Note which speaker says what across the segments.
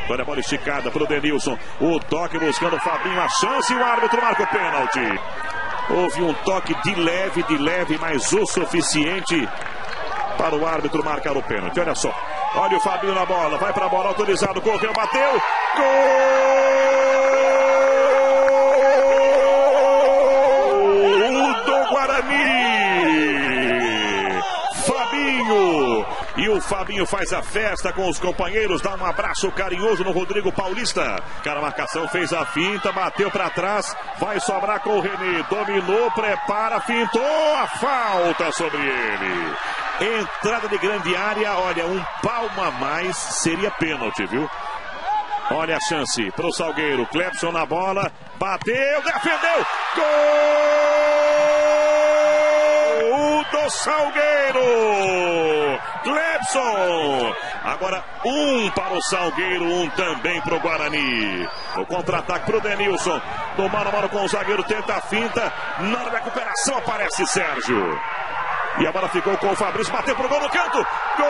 Speaker 1: Olha a bola esticada para o Denilson. O toque buscando o Fabinho. A chance e o árbitro marca o pênalti. Houve um toque de leve, mas o suficiente para o árbitro marcar o pênalti. Olha só. Olha o Fabinho na bola. Vai para a bola, autorizado. Correu, bateu. Gol do Guarani. Fabinho. E o Fabinho faz a festa com os companheiros, dá um abraço carinhoso no Rodrigo Paulista. Cara, a marcação fez a finta, bateu para trás, vai sobrar com o René. Dominou, prepara, fintou, a falta sobre ele. Entrada de grande área, olha, um palmo a mais, seria pênalti, viu? Olha a chance para o Salgueiro. Clepson na bola, bateu, defendeu, gol do Salgueiro. Clepson. Agora um para o Salgueiro, um também para o Guarani. O contra-ataque para o Denilson. No mano a mano com o zagueiro, tenta a finta. Na recuperação aparece Sérgio. E a bola ficou com o Fabrício, bateu pro gol no canto. Gol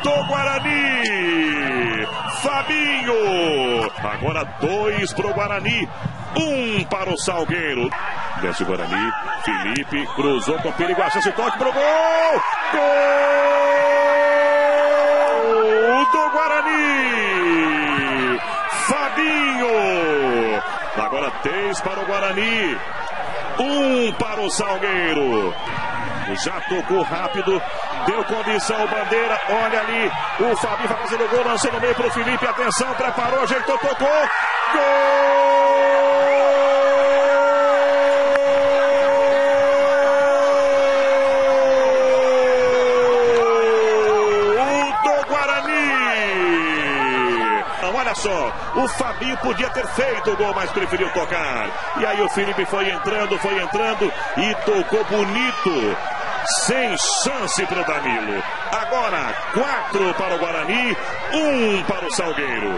Speaker 1: do Guarani. Fabinho. Agora 2 pro Guarani, 1 para o Salgueiro. Desce o Guarani, Felipe cruzou com perigo, a chance, toque pro gol. Gol do Guarani. Fabinho. Agora 3 para o Guarani, 1 para o Salgueiro. Já tocou rápido, deu condição ao Bandeira, olha ali, o Fabinho vai fazendo o gol, lançou no meio para o Felipe, atenção, preparou, ajeitou, tocou, gol do Guarani. Olha só, o Fabinho podia ter feito o gol, mas preferiu tocar, e aí o Felipe foi entrando e tocou bonito. Sem chance para o Danilo. Agora 4 para o Guarani, 1 para o Salgueiro.